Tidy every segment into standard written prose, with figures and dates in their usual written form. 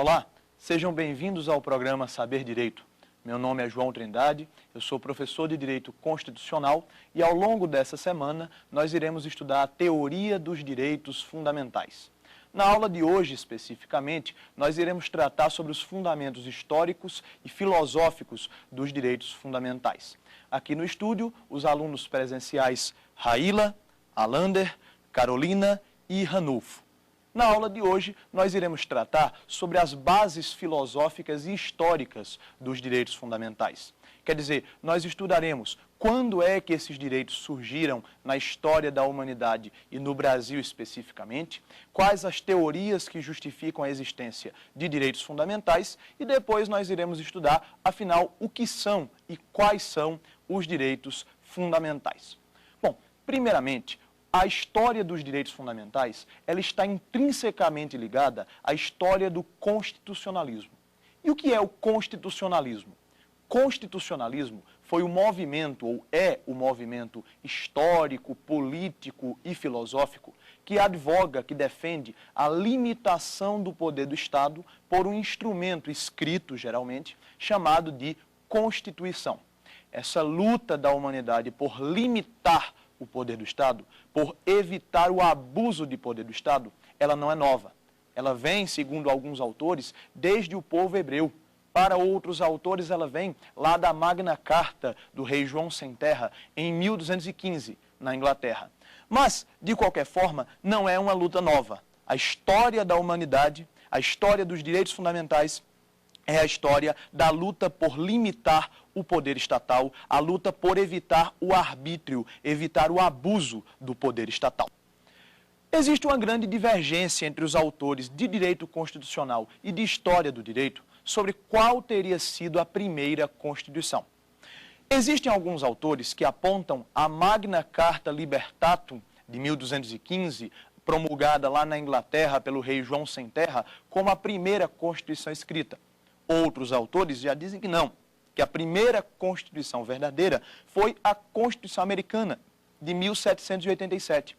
Olá, sejam bem-vindos ao programa Saber Direito. Meu nome é João Trindade, eu sou professor de Direito Constitucional e ao longo dessa semana nós iremos estudar a teoria dos direitos fundamentais. Na aula de hoje, especificamente, nós iremos tratar sobre os fundamentos históricos e filosóficos dos direitos fundamentais. Aqui no estúdio, os alunos presenciais Raíla, Alander, Carolina e Ranulfo. Na aula de hoje, nós iremos tratar sobre as bases filosóficas e históricas dos direitos fundamentais. Quer dizer, nós estudaremos quando é que esses direitos surgiram na história da humanidade e no Brasil especificamente, quais as teorias que justificam a existência de direitos fundamentais e depois nós iremos estudar, afinal, o que são e quais são os direitos fundamentais. Bom, primeiramente, a história dos direitos fundamentais, ela está intrinsecamente ligada à história do constitucionalismo. E o que é o constitucionalismo? Constitucionalismo foi o movimento, ou é o movimento histórico, político e filosófico que advoga, que defende a limitação do poder do Estado por um instrumento escrito, geralmente, chamado de Constituição. Essa luta da humanidade por limitar o poder do Estado, por evitar o abuso de poder do Estado, ela não é nova. Ela vem, segundo alguns autores, desde o povo hebreu. Para outros autores, ela vem lá da Magna Carta do rei João Sem Terra, em 1215, na Inglaterra. Mas, de qualquer forma, não é uma luta nova. A história da humanidade, a história dos direitos fundamentais, é a história da luta por limitar o poder estatal, a luta por evitar o arbítrio, evitar o abuso do poder estatal. Existe uma grande divergência entre os autores de direito constitucional e de história do direito sobre qual teria sido a primeira Constituição. Existem alguns autores que apontam a Magna Carta Libertatum de 1215, promulgada lá na Inglaterra pelo rei João Sem Terra, como a primeira Constituição escrita. Outros autores já dizem que não, que a primeira Constituição verdadeira foi a Constituição Americana, de 1787.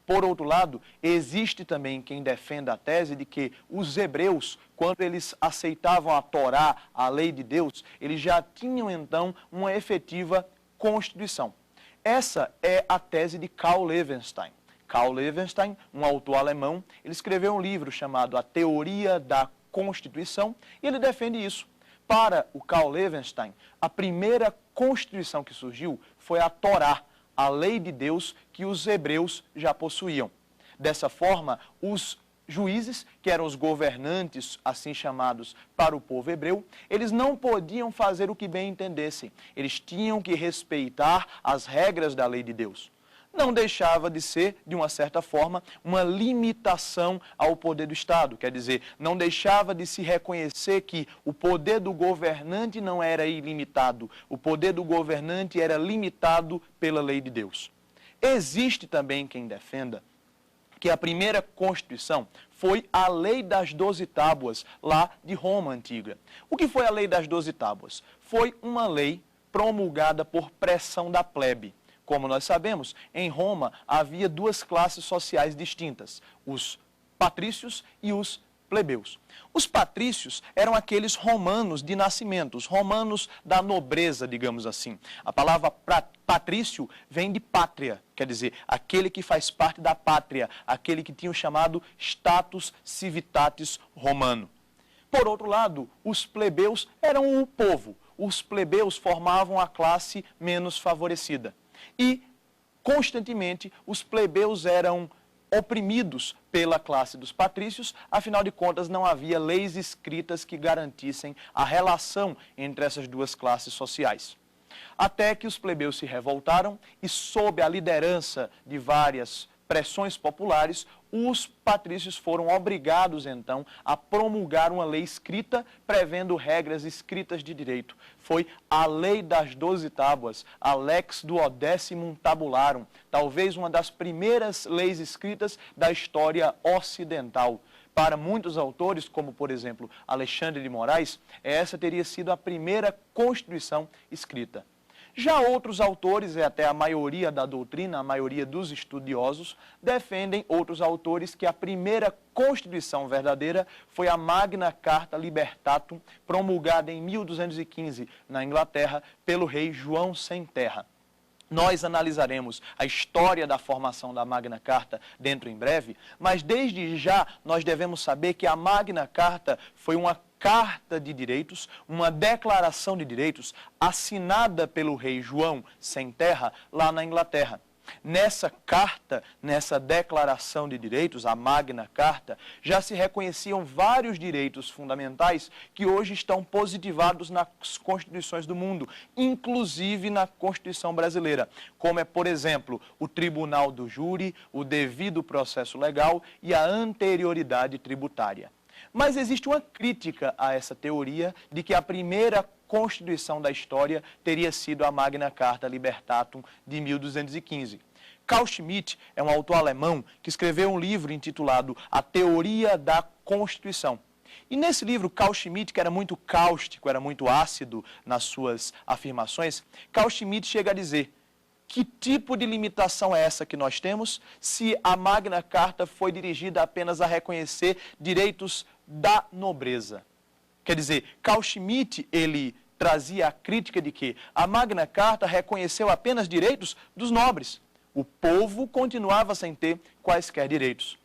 Por outro lado, existe também quem defenda a tese de que os hebreus, quando eles aceitavam a Torá, a lei de Deus, eles já tinham então uma efetiva Constituição. Essa é a tese de Karl Loewenstein. Karl Loewenstein, um autor alemão, ele escreveu um livro chamado A Teoria da Constituição, e ele defende isso. Para o Karl Loewenstein, a primeira Constituição que surgiu foi a Torá, a lei de Deus que os hebreus já possuíam. Dessa forma, os juízes, que eram os governantes, assim chamados, para o povo hebreu, eles não podiam fazer o que bem entendessem. Eles tinham que respeitar as regras da lei de Deus. Não deixava de ser, de uma certa forma, uma limitação ao poder do Estado. Quer dizer, não deixava de se reconhecer que o poder do governante não era ilimitado. O poder do governante era limitado pela lei de Deus. Existe também quem defenda que a primeira Constituição foi a Lei das 12 Tábuas, lá de Roma Antiga. O que foi a Lei das 12 Tábuas? Foi uma lei promulgada por pressão da plebe. Como nós sabemos, em Roma havia duas classes sociais distintas, os patrícios e os plebeus. Os patrícios eram aqueles romanos de nascimento, os romanos da nobreza, digamos assim. A palavra patrício vem de pátria, quer dizer, aquele que faz parte da pátria, aquele que tinha o chamado status civitatis romano. Por outro lado, os plebeus eram o povo. Os plebeus formavam a classe menos favorecida. E, constantemente, os plebeus eram oprimidos pela classe dos patrícios, afinal de contas não havia leis escritas que garantissem a relação entre essas duas classes sociais. Até que os plebeus se revoltaram e, sob a liderança de várias pressões populares, os patrícios foram obrigados, então, a promulgar uma lei escrita, prevendo regras escritas de direito. Foi a Lei das 12 Tábuas, a Lex Duodecimum Tabularum, talvez uma das primeiras leis escritas da história ocidental. Para muitos autores, como, por exemplo, Alexandre de Moraes, essa teria sido a primeira Constituição escrita. Já outros autores, e até a maioria da doutrina, a maioria dos estudiosos, defendem outros autores que a primeira Constituição verdadeira foi a Magna Carta Libertatum, promulgada em 1215 na Inglaterra pelo rei João Sem Terra. Nós analisaremos a história da formação da Magna Carta dentro em breve, mas desde já nós devemos saber que a Magna Carta foi uma carta de direitos, uma declaração de direitos assinada pelo rei João Sem Terra lá na Inglaterra. Nessa carta, nessa declaração de direitos, a Magna Carta, já se reconheciam vários direitos fundamentais que hoje estão positivados nas constituições do mundo, inclusive na Constituição brasileira, como é, por exemplo, o tribunal do júri, o devido processo legal e a anterioridade tributária. Mas existe uma crítica a essa teoria de que a primeira Constituição da história teria sido a Magna Carta Libertatum de 1215. Carl Schmitt é um autor alemão que escreveu um livro intitulado A Teoria da Constituição. E nesse livro, Carl Schmitt, que era muito cáustico, era muito ácido nas suas afirmações, Carl Schmitt chega a dizer: que tipo de limitação é essa que nós temos se a Magna Carta foi dirigida apenas a reconhecer direitos da nobreza? Quer dizer, Carl Schmitt, ele trazia a crítica de que a Magna Carta reconheceu apenas direitos dos nobres. O povo continuava sem ter quaisquer direitos.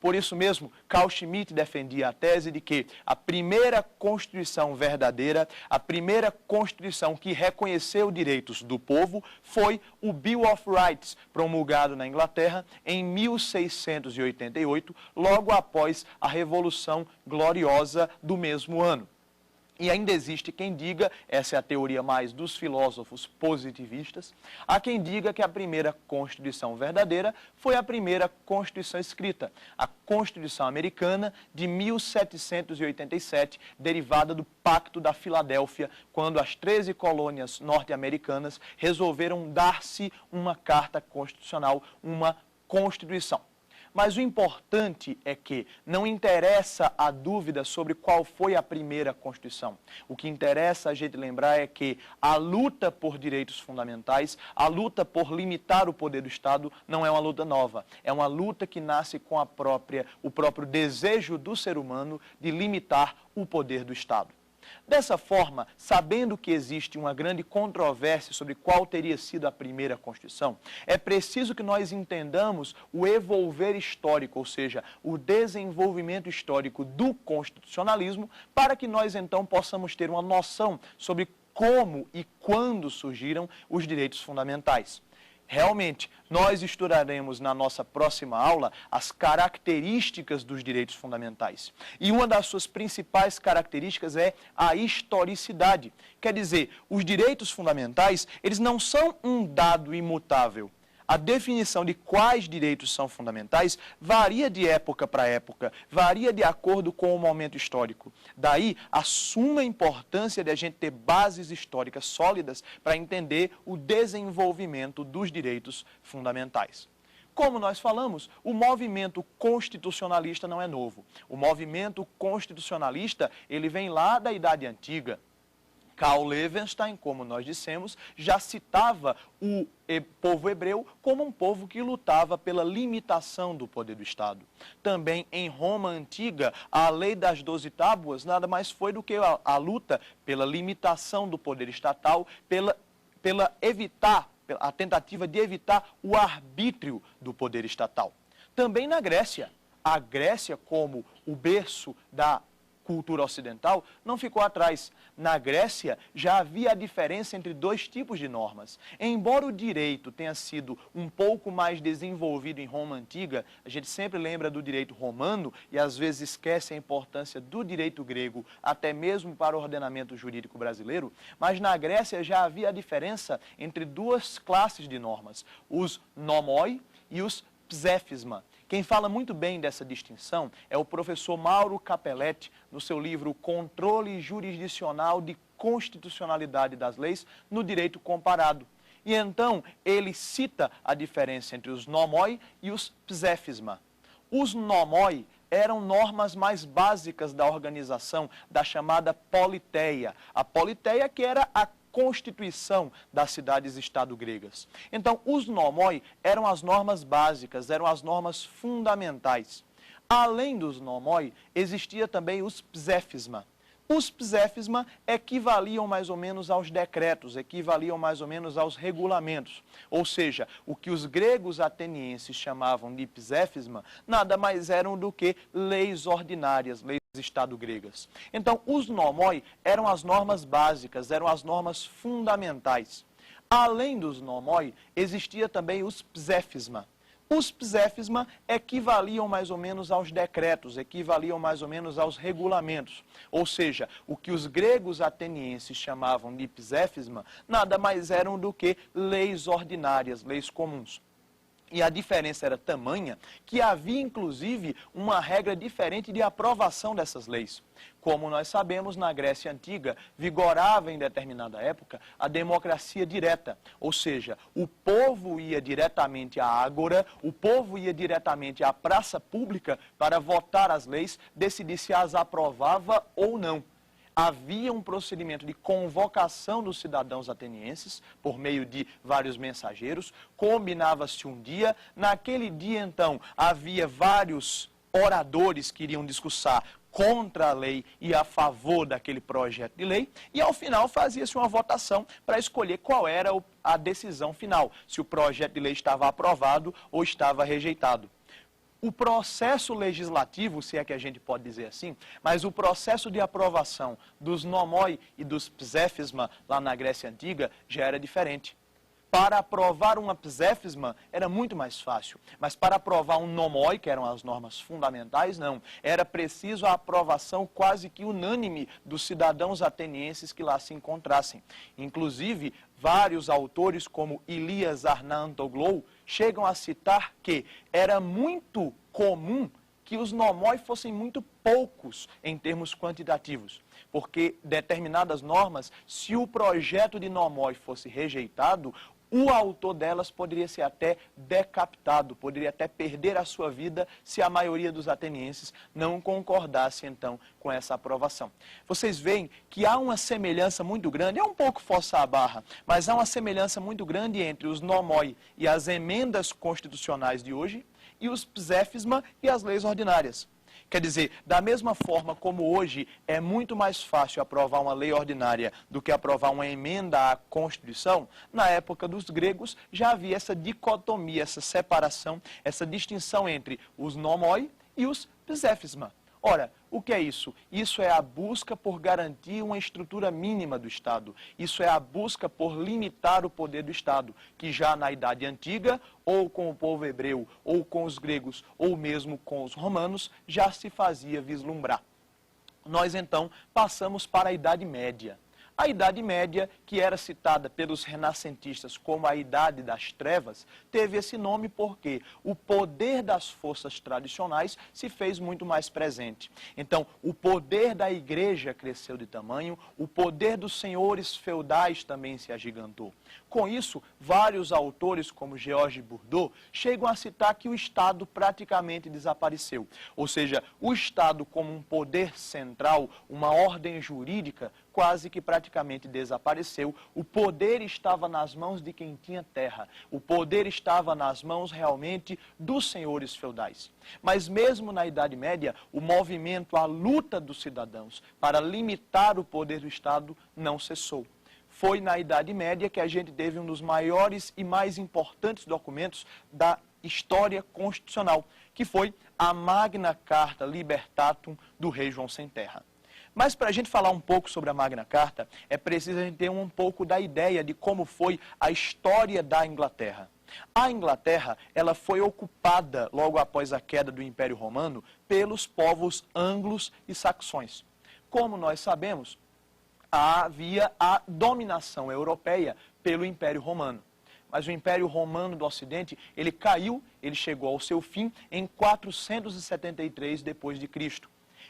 Por isso mesmo, Carl Schmitt defendia a tese de que a primeira Constituição verdadeira, a primeira Constituição que reconheceu direitos do povo, foi o Bill of Rights, promulgado na Inglaterra em 1688, logo após a Revolução Gloriosa do mesmo ano. E ainda existe quem diga, essa é a teoria mais dos filósofos positivistas, há quem diga que a primeira Constituição verdadeira foi a primeira Constituição escrita, a Constituição Americana de 1787, derivada do Pacto da Filadélfia, quando as 13 colônias norte-americanas resolveram dar-se uma carta constitucional, uma Constituição. Mas o importante é que não interessa a dúvida sobre qual foi a primeira Constituição. O que interessa a gente lembrar é que a luta por direitos fundamentais, a luta por limitar o poder do Estado, não é uma luta nova. É uma luta que nasce com o próprio desejo do ser humano de limitar o poder do Estado. Dessa forma, sabendo que existe uma grande controvérsia sobre qual teria sido a primeira Constituição, é preciso que nós entendamos o evolver histórico, ou seja, o desenvolvimento histórico do constitucionalismo, para que nós então possamos ter uma noção sobre como e quando surgiram os direitos fundamentais. Realmente, nós estudaremos na nossa próxima aula as características dos direitos fundamentais. E uma das suas principais características é a historicidade. Quer dizer, os direitos fundamentais, eles não são um dado imutável. A definição de quais direitos são fundamentais varia de época para época, varia de acordo com o momento histórico. Daí a suma importância de a gente ter bases históricas sólidas para entender o desenvolvimento dos direitos fundamentais. Como nós falamos, o movimento constitucionalista não é novo. O movimento constitucionalista, ele vem lá da Idade Antiga. Karl Loewenstein, como nós dissemos, já citava o povo hebreu como um povo que lutava pela limitação do poder do Estado. Também em Roma Antiga, a lei das 12 tábuas nada mais foi do que a luta pela limitação do poder estatal, a tentativa de evitar o arbítrio do poder estatal. Também na Grécia. A Grécia, como o berço da cultura ocidental, não ficou atrás. Na Grécia, já havia a diferença entre dois tipos de normas. Embora o direito tenha sido um pouco mais desenvolvido em Roma Antiga, a gente sempre lembra do direito romano e às vezes esquece a importância do direito grego, até mesmo para o ordenamento jurídico brasileiro, mas na Grécia já havia a diferença entre duas classes de normas, os nomoi e os psefisma. Quem fala muito bem dessa distinção é o professor Mauro Capelletti, no seu livro Controle Jurisdicional de Constitucionalidade das Leis no Direito Comparado. E então ele cita a diferença entre os nomoi e os psefisma. Os nomoi eram normas mais básicas da organização, da chamada politeia. A politeia que era a constituição das cidades-estado gregas. Então, os nomoi eram as normas básicas, eram as normas fundamentais. Além dos nomoi, existia também os psefisma. Os psefisma equivaliam mais ou menos aos decretos, equivaliam mais ou menos aos regulamentos. Ou seja, o que os gregos atenienses chamavam de psefisma, nada mais eram do que leis ordinárias, leis de estado gregas. Então, os nomoi eram as normas básicas, eram as normas fundamentais. Além dos nomoi, existia também os psefisma. Os psefisma equivaliam mais ou menos aos decretos, equivaliam mais ou menos aos regulamentos. Ou seja, o que os gregos atenienses chamavam de psefisma, nada mais eram do que leis ordinárias, leis comuns. E a diferença era tamanha que havia, inclusive, uma regra diferente de aprovação dessas leis. Como nós sabemos, na Grécia Antiga, vigorava em determinada época a democracia direta. Ou seja, o povo ia diretamente à ágora, o povo ia diretamente à praça pública para votar as leis, decidir se as aprovava ou não. Havia um procedimento de convocação dos cidadãos atenienses, por meio de vários mensageiros, combinava-se um dia, naquele dia então havia vários oradores que iriam discursar contra a lei e a favor daquele projeto de lei, e ao final fazia-se uma votação para escolher qual era a decisão final, se o projeto de lei estava aprovado ou estava rejeitado. O processo legislativo, se é que a gente pode dizer assim, mas o processo de aprovação dos nomoi e dos psefisma lá na Grécia Antiga já era diferente. Para aprovar uma psefisma era muito mais fácil, mas para aprovar um nomoi, que eram as normas fundamentais, não. Era preciso a aprovação quase que unânime dos cidadãos atenienses que lá se encontrassem. Inclusive, vários autores, como Ilias Arnantoglou, chegam a citar que era muito comum que os nomoi fossem muito poucos em termos quantitativos, porque determinadas normas, se o projeto de nomoi fosse rejeitado, o autor delas poderia ser até decapitado, poderia até perder a sua vida se a maioria dos atenienses não concordasse, então, com essa aprovação. Vocês veem que há uma semelhança muito grande, é um pouco forçar a barra, mas há uma semelhança muito grande entre os nomoi e as emendas constitucionais de hoje e os psefisma e as leis ordinárias. Quer dizer, da mesma forma como hoje é muito mais fácil aprovar uma lei ordinária do que aprovar uma emenda à Constituição, na época dos gregos já havia essa dicotomia, essa separação, essa distinção entre os nomoi e os psefisma. Ora, o que é isso? Isso é a busca por garantir uma estrutura mínima do Estado. Isso é a busca por limitar o poder do Estado, que já na Idade Antiga, ou com o povo hebreu, ou com os gregos, ou mesmo com os romanos, já se fazia vislumbrar. Nós, então, passamos para a Idade Média. A Idade Média, que era citada pelos renascentistas como a Idade das Trevas, teve esse nome porque o poder das forças tradicionais se fez muito mais presente. Então, o poder da igreja cresceu de tamanho, o poder dos senhores feudais também se agigantou. Com isso, vários autores, como Georges Bourdieu, chegam a citar que o Estado praticamente desapareceu. Ou seja, o Estado como um poder central, uma ordem jurídica, quase que praticamente desapareceu. O poder estava nas mãos de quem tinha terra. O poder estava nas mãos realmente dos senhores feudais. Mas mesmo na Idade Média, o movimento, a luta dos cidadãos para limitar o poder do Estado não cessou. Foi na Idade Média que a gente teve um dos maiores e mais importantes documentos da história constitucional, que foi a Magna Carta Libertatum do rei João Sem Terra. Mas para a gente falar um pouco sobre a Magna Carta, é preciso a gente ter um pouco da ideia de como foi a história da Inglaterra. A Inglaterra, ela foi ocupada logo após a queda do Império Romano pelos povos anglos e saxões. Como nós sabemos, havia a dominação europeia pelo Império Romano. Mas o Império Romano do Ocidente, ele caiu, ele chegou ao seu fim em 473 d.C.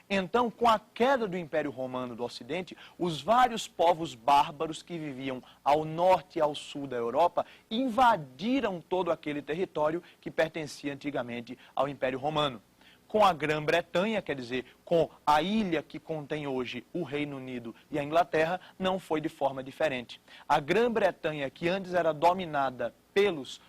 Então, com a queda do Império Romano do Ocidente, os vários povos bárbaros que viviam ao norte e ao sul da Europa invadiram todo aquele território que pertencia antigamente ao Império Romano. com a Grã-Bretanha, quer dizer, com a ilha que contém hoje o Reino Unido e a Inglaterra, não foi de forma diferente. A Grã-Bretanha, que antes era dominada pelos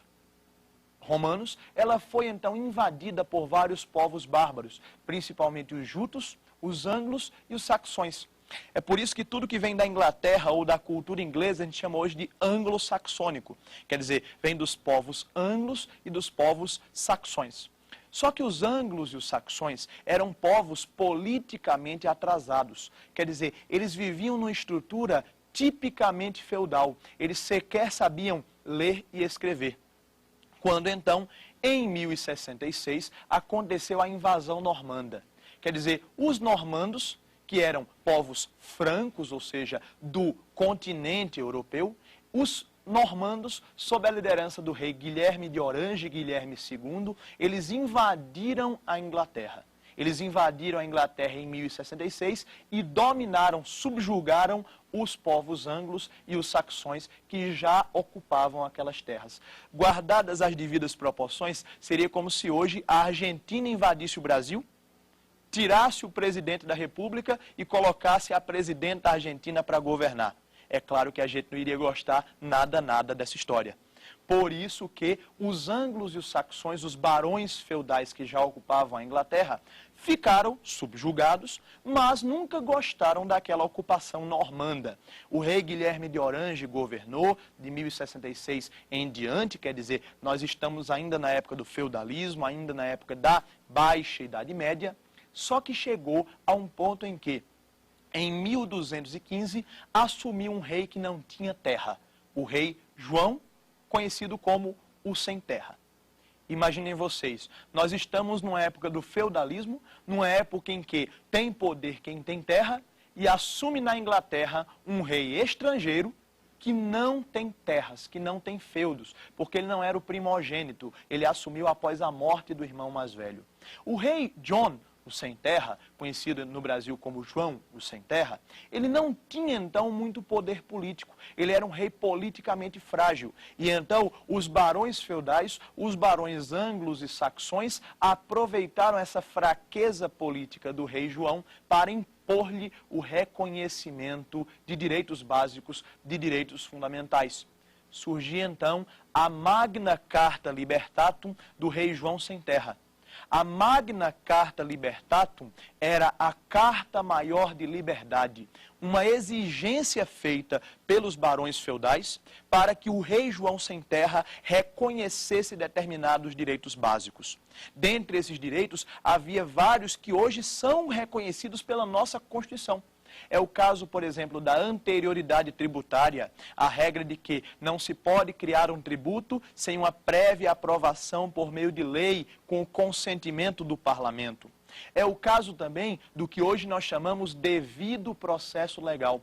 romanos, ela foi então invadida por vários povos bárbaros, principalmente os jutos, os anglos e os saxões. É por isso que tudo que vem da Inglaterra ou da cultura inglesa a gente chama hoje de anglo-saxônico. Quer dizer, vem dos povos anglos e dos povos saxões. Só que os anglos e os saxões eram povos politicamente atrasados. Quer dizer, eles viviam numa estrutura tipicamente feudal. Eles sequer sabiam ler e escrever. Quando então, em 1066, aconteceu a invasão normanda. Quer dizer, os normandos, que eram povos francos, ou seja, do continente europeu, os normandos, sob a liderança do rei Guilherme de Orange e Guilherme II, eles invadiram a Inglaterra. Eles invadiram a Inglaterra em 1066 e dominaram, subjugaram os povos anglos e os saxões que já ocupavam aquelas terras. Guardadas as devidas proporções, seria como se hoje a Argentina invadisse o Brasil, tirasse o presidente da República e colocasse a presidenta argentina para governar. É claro que a gente não iria gostar nada dessa história. Por isso que os anglos e os saxões, os barões feudais que já ocupavam a Inglaterra, ficaram subjugados, mas nunca gostaram daquela ocupação normanda. O rei Guilherme de Orange governou de 1066 em diante, quer dizer, nós estamos ainda na época do feudalismo, ainda na época da Baixa Idade Média, só que chegou a um ponto em que, em 1215, assumiu um rei que não tinha terra, o rei João, conhecido como o Sem Terra. Imaginem vocês, nós estamos numa época do feudalismo, numa época em que tem poder quem tem terra, e assume na Inglaterra um rei estrangeiro que não tem terras, que não tem feudos, porque ele não era o primogênito, ele assumiu após a morte do irmão mais velho. O rei John, o Sem Terra, conhecido no Brasil como João, o Sem Terra, ele não tinha então muito poder político, ele era um rei politicamente frágil. E então os barões feudais, os barões anglos e saxões, aproveitaram essa fraqueza política do rei João para impor-lhe o reconhecimento de direitos básicos, de direitos fundamentais. Surgia então a Magna Carta Libertatum do rei João Sem Terra. A Magna Carta Libertatum era a carta maior de liberdade, uma exigência feita pelos barões feudais para que o rei João Sem Terra reconhecesse determinados direitos básicos. Dentre esses direitos, havia vários que hoje são reconhecidos pela nossa Constituição. É o caso, por exemplo, da anterioridade tributária, a regra de que não se pode criar um tributo sem uma prévia aprovação por meio de lei, com o consentimento do parlamento. É o caso também do que hoje nós chamamos devido processo legal.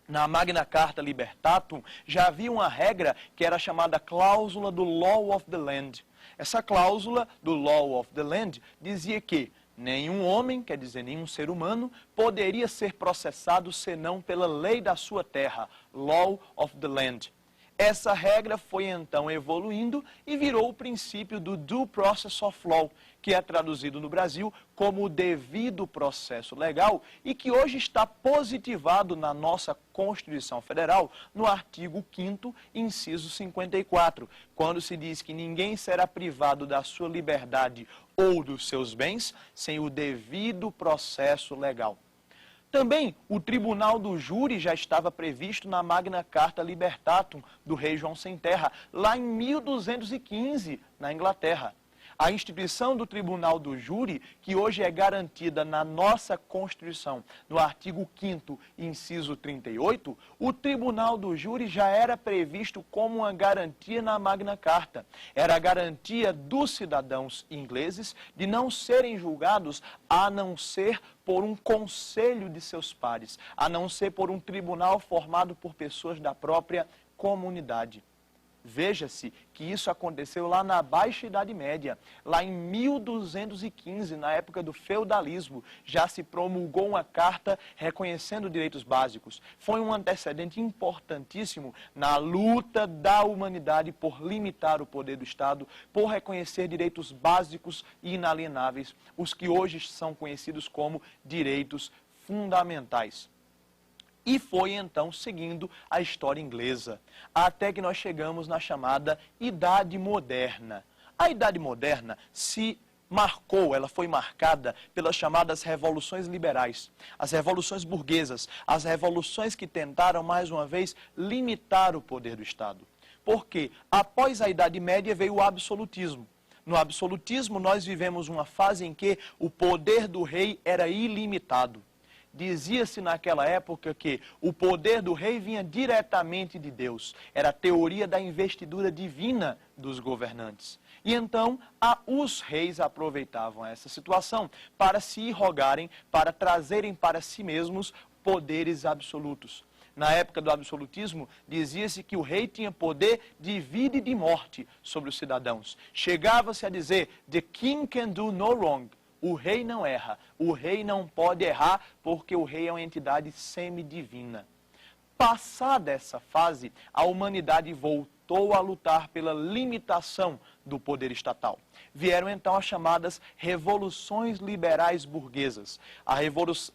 Na Magna Carta Libertatum já havia uma regra que era chamada cláusula do Law of the Land. Essa cláusula do Law of the Land dizia que nenhum homem, quer dizer, nenhum ser humano, poderia ser processado senão pela lei da sua terra, Law of the Land. Essa regra foi então evoluindo e virou o princípio do Due Process of Law, que é traduzido no Brasil como o devido processo legal e que hoje está positivado na nossa Constituição Federal, no artigo 5º, inciso 54, quando se diz que ninguém será privado da sua liberdade ou dos seus bens sem o devido processo legal. Também o Tribunal do Júri já estava previsto na Magna Carta Libertatum do rei João Sem Terra, lá em 1215, na Inglaterra. A instituição do Tribunal do Júri, que hoje é garantida na nossa Constituição, no artigo 5º, inciso 38, o Tribunal do Júri já era previsto como uma garantia na Magna Carta. Era a garantia dos cidadãos ingleses de não serem julgados a não ser por um conselho de seus pares, a não ser por um tribunal formado por pessoas da própria comunidade. Veja-se que isso aconteceu lá na Baixa Idade Média, lá em 1215, na época do feudalismo, já se promulgou uma carta reconhecendo direitos básicos. Foi um antecedente importantíssimo na luta da humanidade por limitar o poder do Estado, por reconhecer direitos básicos e inalienáveis, os que hoje são conhecidos como direitos fundamentais. E foi então seguindo a história inglesa, até que nós chegamos na chamada Idade Moderna. A Idade Moderna ela foi marcada pelas chamadas revoluções liberais, as revoluções burguesas, as revoluções que tentaram, mais uma vez, limitar o poder do Estado. Porque após a Idade Média veio o absolutismo. No absolutismo nós vivemos uma fase em que o poder do rei era ilimitado. Dizia-se naquela época que o poder do rei vinha diretamente de Deus. Era a teoria da investidura divina dos governantes. E então, os reis aproveitavam essa situação para se irrogarem, para trazerem para si mesmos poderes absolutos. Na época do absolutismo, dizia-se que o rei tinha poder de vida e de morte sobre os cidadãos. Chegava-se a dizer, "The king can do no wrong." O rei não erra, o rei não pode errar, porque o rei é uma entidade semidivina. Passada essa fase, a humanidade voltou a lutar pela limitação do poder estatal. Vieram então as chamadas revoluções liberais burguesas, a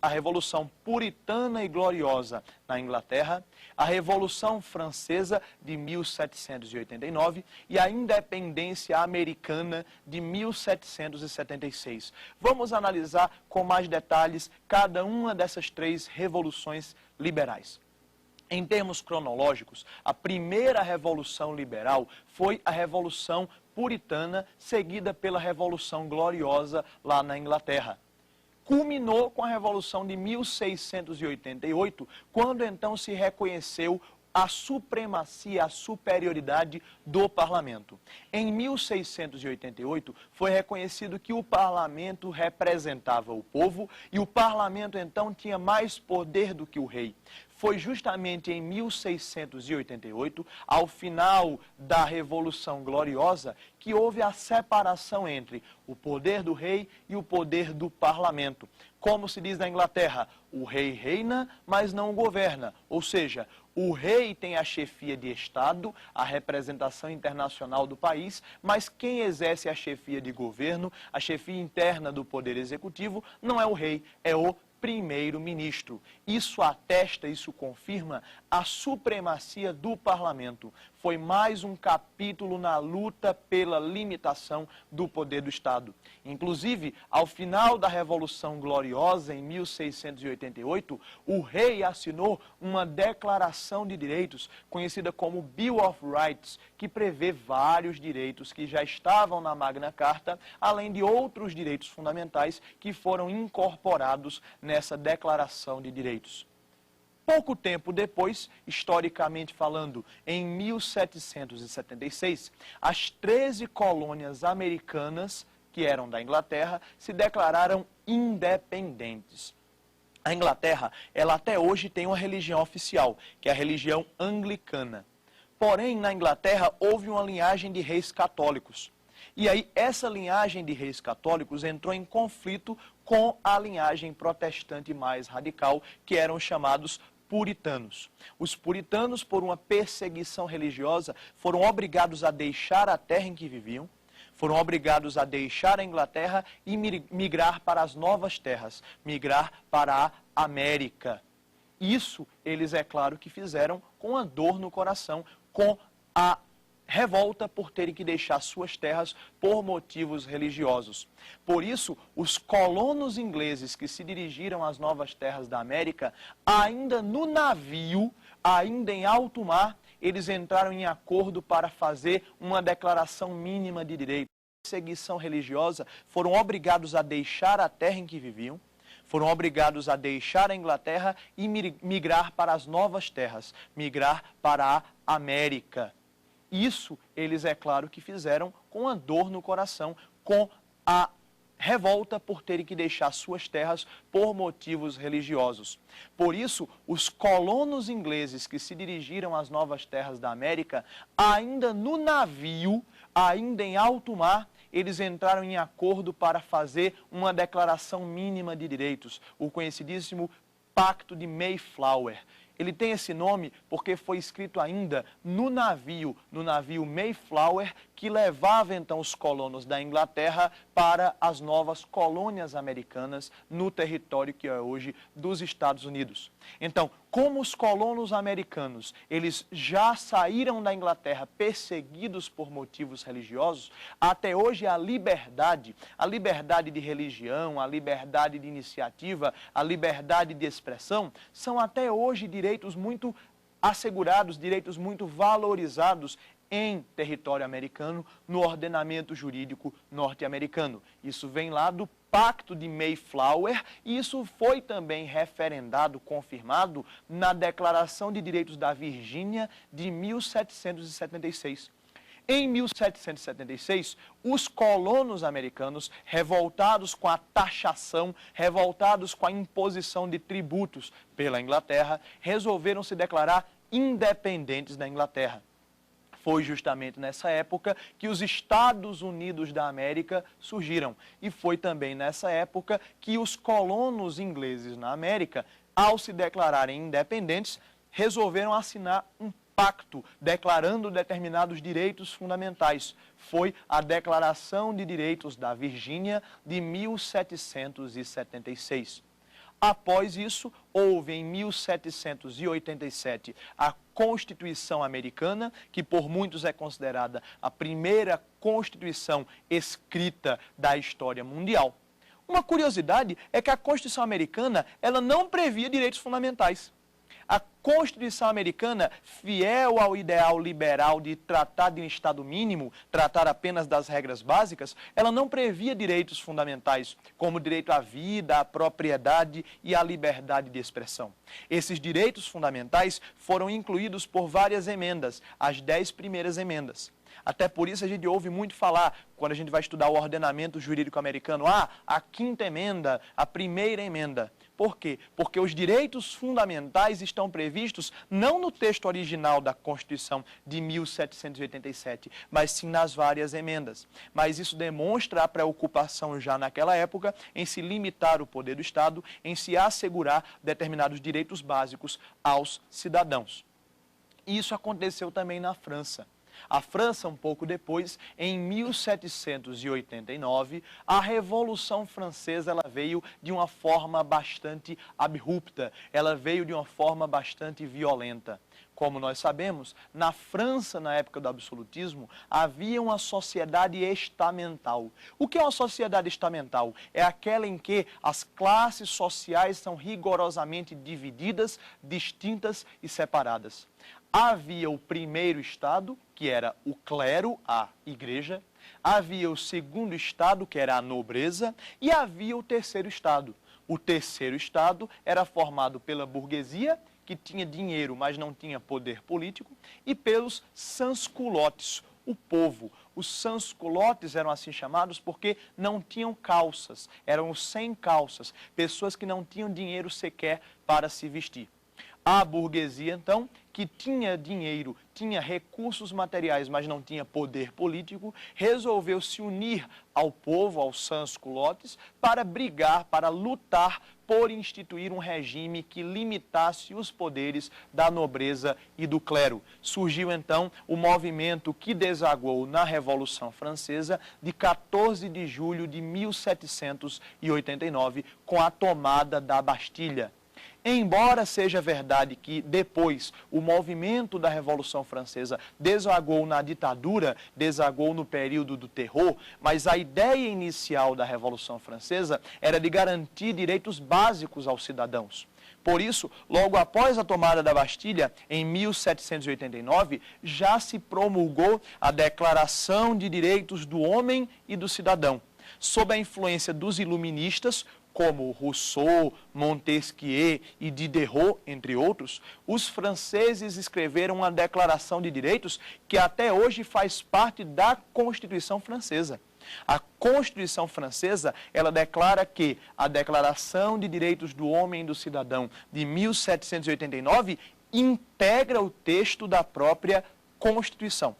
Revolução Puritana e Gloriosa na Inglaterra, a Revolução Francesa de 1789 e a Independência Americana de 1776. Vamos analisar com mais detalhes cada uma dessas três revoluções liberais. Em termos cronológicos, a primeira revolução liberal foi a Revolução Puritana, seguida pela Revolução Gloriosa lá na Inglaterra. Culminou com a Revolução de 1688, quando então se reconheceu a supremacia, a superioridade do parlamento. Em 1688, foi reconhecido que o parlamento representava o povo e o parlamento então tinha mais poder do que o rei. Foi justamente em 1688, ao final da Revolução Gloriosa, que houve a separação entre o poder do rei e o poder do parlamento. Como se diz na Inglaterra, o rei reina, mas não governa. Ou seja, o rei tem a chefia de Estado, a representação internacional do país, mas quem exerce a chefia de governo, a chefia interna do poder executivo, não é o rei, é o primeiro-ministro. Isso atesta, isso confirma a supremacia do parlamento. Foi mais um capítulo na luta pela limitação do poder do Estado. Inclusive, ao final da Revolução Gloriosa, em 1688, o rei assinou uma declaração de direitos, conhecida como Bill of Rights, que prevê vários direitos que já estavam na Magna Carta, além de outros direitos fundamentais que foram incorporados nessa declaração de direitos. Pouco tempo depois, historicamente falando, em 1776, as 13 colônias americanas, que eram da Inglaterra, se declararam independentes. A Inglaterra, ela até hoje tem uma religião oficial, que é a religião anglicana. Porém, na Inglaterra, houve uma linhagem de reis católicos. E aí, essa linhagem de reis católicos entrou em conflito com a linhagem protestante mais radical, que eram chamados puritanos. Os puritanos, por uma perseguição religiosa, foram obrigados a deixar a terra em que viviam, foram obrigados a deixar a Inglaterra e migrar para as novas terras, migrar para a América. Isso eles, é claro, que fizeram com a dor no coração, com a revolta por terem que deixar suas terras por motivos religiosos. Por isso, os colonos ingleses que se dirigiram às novas terras da América, ainda no navio, ainda em alto mar, eles entraram em acordo para fazer uma declaração mínima de direito. Perseguição religiosa, foram obrigados a deixar a terra em que viviam, foram obrigados a deixar a Inglaterra e migrar para as novas terras, migrar para a América. Isso eles, é claro, que fizeram com a dor no coração, com a revolta por terem que deixar suas terras por motivos religiosos. Por isso, os colonos ingleses que se dirigiram às novas terras da América, ainda no navio, ainda em alto mar, eles entraram em acordo para fazer uma declaração mínima de direitos, o conhecidíssimo Pacto de Mayflower. Ele tem esse nome porque foi escrito ainda no navio Mayflower, que levava então os colonos da Inglaterra para as novas colônias americanas no território que é hoje dos Estados Unidos. Então, como os colonos americanos, eles já saíram da Inglaterra perseguidos por motivos religiosos, até hoje a liberdade de religião, a liberdade de iniciativa, a liberdade de expressão, são até hoje direitos muito assegurados, direitos muito valorizados em território americano, no ordenamento jurídico norte-americano. Isso vem lá do Pacto de Mayflower e isso foi também referendado, confirmado na Declaração de Direitos da Virgínia de 1776. Em 1776, os colonos americanos, revoltados com a taxação, revoltados com a imposição de tributos pela Inglaterra, resolveram se declarar independentes da Inglaterra. Foi justamente nessa época que os Estados Unidos da América surgiram. E foi também nessa época que os colonos ingleses na América, ao se declararem independentes, resolveram assinar um pacto declarando determinados direitos fundamentais. Foi a Declaração de Direitos da Virgínia de 1776. Após isso, houve em 1787 a Constituição Americana, que por muitos é considerada a primeira Constituição escrita da história mundial. Uma curiosidade é que a Constituição Americana ela não previa direitos fundamentais. A Constituição Americana, fiel ao ideal liberal de tratar de um Estado mínimo, tratar apenas das regras básicas, ela não previa direitos fundamentais, como o direito à vida, à propriedade e à liberdade de expressão. Esses direitos fundamentais foram incluídos por várias emendas, as 10 primeiras emendas. Até por isso a gente ouve muito falar, quando a gente vai estudar o ordenamento jurídico americano, a 5ª emenda, a 1ª emenda. Por quê? Porque os direitos fundamentais estão previstos não no texto original da Constituição de 1787, mas sim nas várias emendas. Mas isso demonstra a preocupação já naquela época em se limitar o poder do Estado, em se assegurar determinados direitos básicos aos cidadãos. Isso aconteceu também na França. A França, um pouco depois, em 1789, a Revolução Francesa ela veio de uma forma bastante abrupta, ela veio de uma forma bastante violenta. Como nós sabemos, na França, na época do absolutismo, havia uma sociedade estamental. O que é uma sociedade estamental? É aquela em que as classes sociais são rigorosamente divididas, distintas e separadas. Havia o primeiro estado, que era o clero, a igreja. Havia o segundo estado, que era a nobreza. E havia o terceiro estado. O terceiro estado era formado pela burguesia, que tinha dinheiro, mas não tinha poder político, e pelos sans-culottes, o povo. Os sans-culottes eram assim chamados porque não tinham calças, eram os sem calças, pessoas que não tinham dinheiro sequer para se vestir. A burguesia, então, que tinha dinheiro, tinha recursos materiais, mas não tinha poder político, resolveu se unir ao povo, aos sans-culottes, para brigar, para lutar por instituir um regime que limitasse os poderes da nobreza e do clero. Surgiu, então, o movimento que desaguou na Revolução Francesa de 14 de julho de 1789, com a tomada da Bastilha. Embora seja verdade que depois o movimento da Revolução Francesa desagou na ditadura, desagou no período do terror, mas a ideia inicial da Revolução Francesa era de garantir direitos básicos aos cidadãos. Por isso, logo após a tomada da Bastilha, em 1789, já se promulgou a Declaração de Direitos do Homem e do Cidadão. Sob a influência dos iluministas, como Rousseau, Montesquieu e Diderot, entre outros, os franceses escreveram uma declaração de direitos que até hoje faz parte da Constituição francesa. A Constituição Francesa, ela declara que a Declaração de Direitos do Homem e do Cidadão de 1789 integra o texto da própria Constituição.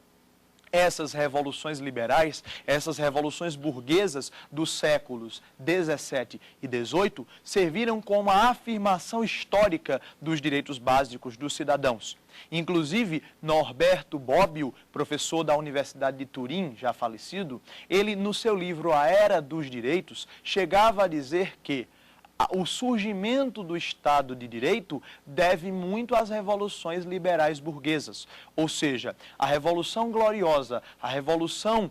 Essas revoluções liberais, essas revoluções burguesas dos séculos 17 e 18 serviram como a afirmação histórica dos direitos básicos dos cidadãos. Inclusive, Norberto Bobbio, professor da Universidade de Turim, já falecido, ele no seu livro A Era dos Direitos, chegava a dizer que o surgimento do Estado de Direito deve muito às revoluções liberais burguesas. Ou seja, a Revolução Gloriosa, a Revolução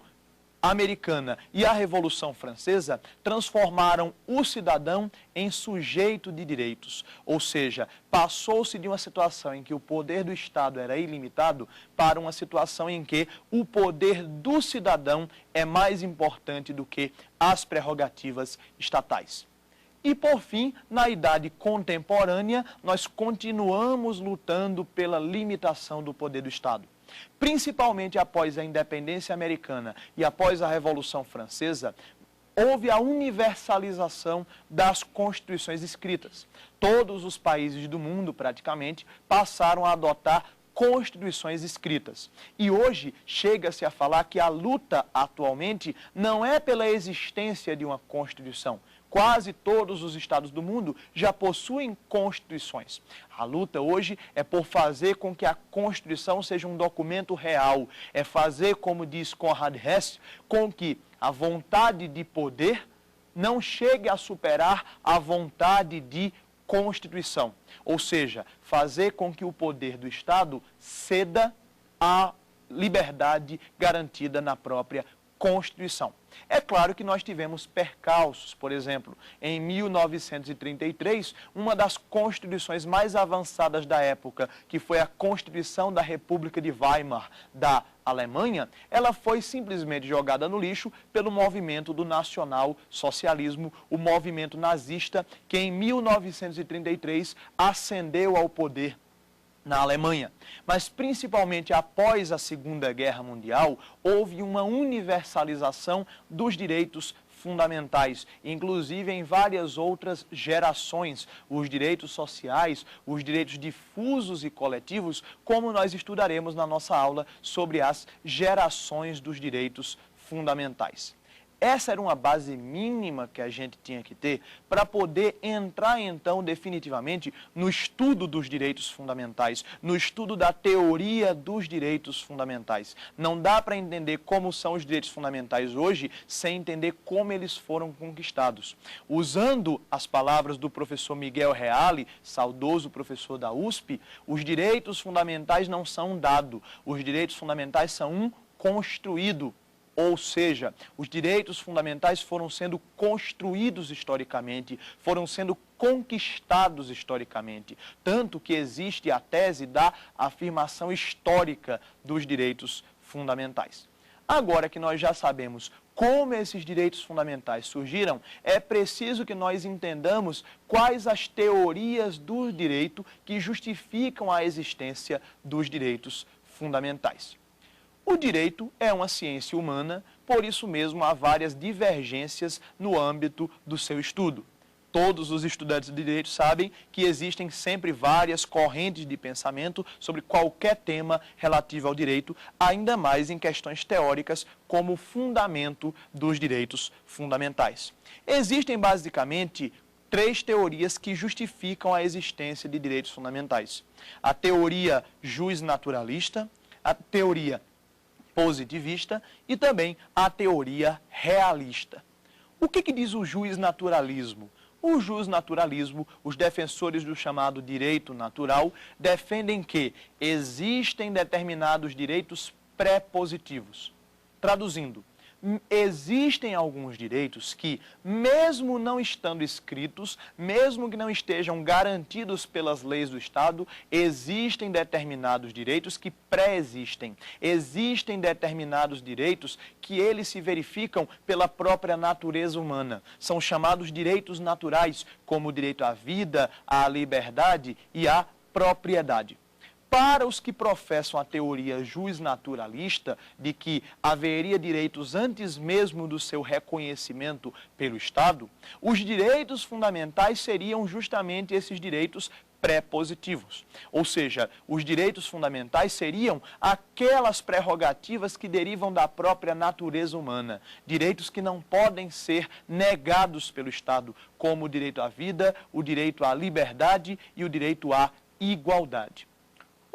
Americana e a Revolução Francesa transformaram o cidadão em sujeito de direitos. Ou seja, passou-se de uma situação em que o poder do Estado era ilimitado para uma situação em que o poder do cidadão é mais importante do que as prerrogativas estatais. E, por fim, na idade contemporânea, nós continuamos lutando pela limitação do poder do Estado. Principalmente após a independência americana e após a Revolução Francesa, houve a universalização das constituições escritas. Todos os países do mundo, praticamente, passaram a adotar constituições escritas. E hoje chega-se a falar que a luta atualmente não é pela existência de uma Constituição. Quase todos os estados do mundo já possuem constituições. A luta hoje é por fazer com que a Constituição seja um documento real. É fazer, como diz Conrad Hess, com que a vontade de poder não chegue a superar a vontade de Constituição. Ou seja, fazer com que o poder do Estado ceda à liberdade garantida na própria Constituição. É claro que nós tivemos percalços, por exemplo, em 1933, uma das constituições mais avançadas da época, que foi a Constituição da República de Weimar da Alemanha, ela foi simplesmente jogada no lixo pelo movimento do nacional-socialismo, o movimento nazista, que em 1933 ascendeu ao poder na Alemanha. Mas principalmente após a Segunda Guerra Mundial, houve uma universalização dos direitos fundamentais, inclusive em várias outras gerações, os direitos sociais, os direitos difusos e coletivos, como nós estudaremos na nossa aula sobre as gerações dos direitos fundamentais. Essa era uma base mínima que a gente tinha que ter para poder entrar, então, definitivamente no estudo dos direitos fundamentais, no estudo da teoria dos direitos fundamentais. Não dá para entender como são os direitos fundamentais hoje sem entender como eles foram conquistados. Usando as palavras do professor Miguel Reale, saudoso professor da USP, os direitos fundamentais não são um dado, os direitos fundamentais são um construído. Ou seja, os direitos fundamentais foram sendo construídos historicamente, foram sendo conquistados historicamente. Tanto que existe a tese da afirmação histórica dos direitos fundamentais. Agora que nós já sabemos como esses direitos fundamentais surgiram, é preciso que nós entendamos quais as teorias do direito que justificam a existência dos direitos fundamentais. O direito é uma ciência humana, por isso mesmo há várias divergências no âmbito do seu estudo. Todos os estudantes de direito sabem que existem sempre várias correntes de pensamento sobre qualquer tema relativo ao direito, ainda mais em questões teóricas como fundamento dos direitos fundamentais. Existem basicamente três teorias que justificam a existência de direitos fundamentais. A teoria jusnaturalista, a teoria positivista e também a teoria realista. O que diz o jusnaturalismo? O jusnaturalismo, os defensores do chamado direito natural, defendem que existem determinados direitos pré-positivos. Traduzindo, existem alguns direitos que, mesmo não estando escritos, mesmo que não estejam garantidos pelas leis do Estado, existem determinados direitos que pré-existem. Existem determinados direitos que eles se verificam pela própria natureza humana. São chamados direitos naturais, como o direito à vida, à liberdade e à propriedade. Para os que professam a teoria jusnaturalista de que haveria direitos antes mesmo do seu reconhecimento pelo Estado, os direitos fundamentais seriam justamente esses direitos pré-positivos. Ou seja, os direitos fundamentais seriam aquelas prerrogativas que derivam da própria natureza humana, direitos que não podem ser negados pelo Estado, como o direito à vida, o direito à liberdade e o direito à igualdade.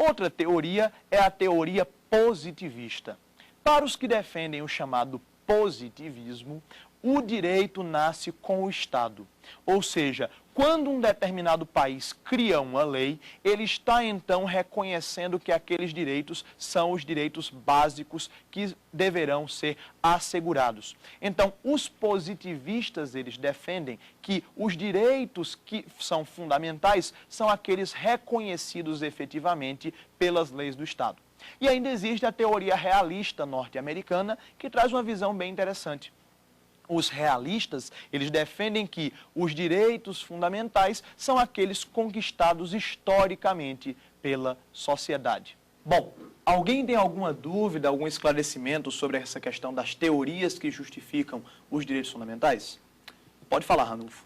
Outra teoria é a teoria positivista. Para os que defendem o chamado positivismo, o direito nasce com o Estado. Ou seja, quando um determinado país cria uma lei, ele está então reconhecendo que aqueles direitos são os direitos básicos que deverão ser assegurados. Então, os positivistas, eles defendem que os direitos que são fundamentais são aqueles reconhecidos efetivamente pelas leis do Estado. E ainda existe a teoria realista norte-americana, que traz uma visão bem interessante. Os realistas, eles defendem que os direitos fundamentais são aqueles conquistados historicamente pela sociedade. Bom, alguém tem alguma dúvida, algum esclarecimento sobre essa questão das teorias que justificam os direitos fundamentais? Pode falar, Ranulfo.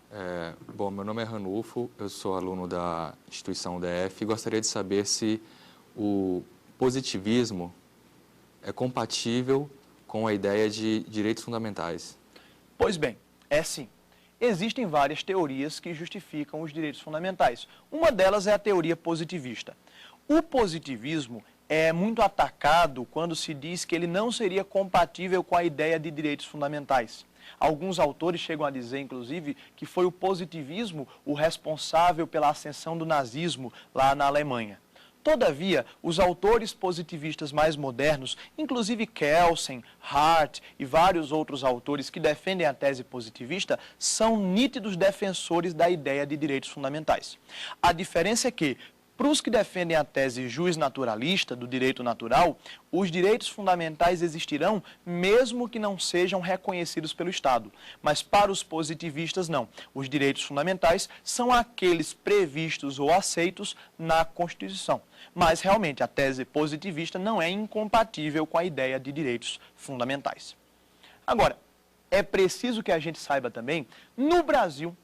Bom, meu nome é Ranulfo, eu sou aluno da instituição UDF e gostaria de saber se o positivismo é compatível com a ideia de direitos fundamentais. Pois bem, é sim. Existem várias teorias que justificam os direitos fundamentais. Uma delas é a teoria positivista. O positivismo é muito atacado quando se diz que ele não seria compatível com a ideia de direitos fundamentais. Alguns autores chegam a dizer, inclusive, que foi o positivismo o responsável pela ascensão do nazismo lá na Alemanha. Todavia, os autores positivistas mais modernos, inclusive Kelsen, Hart e vários outros autores que defendem a tese positivista, são nítidos defensores da ideia de direitos fundamentais. A diferença é que, para os que defendem a tese jusnaturalista, do direito natural, os direitos fundamentais existirão mesmo que não sejam reconhecidos pelo Estado. Mas para os positivistas, não. Os direitos fundamentais são aqueles previstos ou aceitos na Constituição. Mas, realmente, a tese positivista não é incompatível com a ideia de direitos fundamentais. Agora, é preciso que a gente saiba também, no Brasil,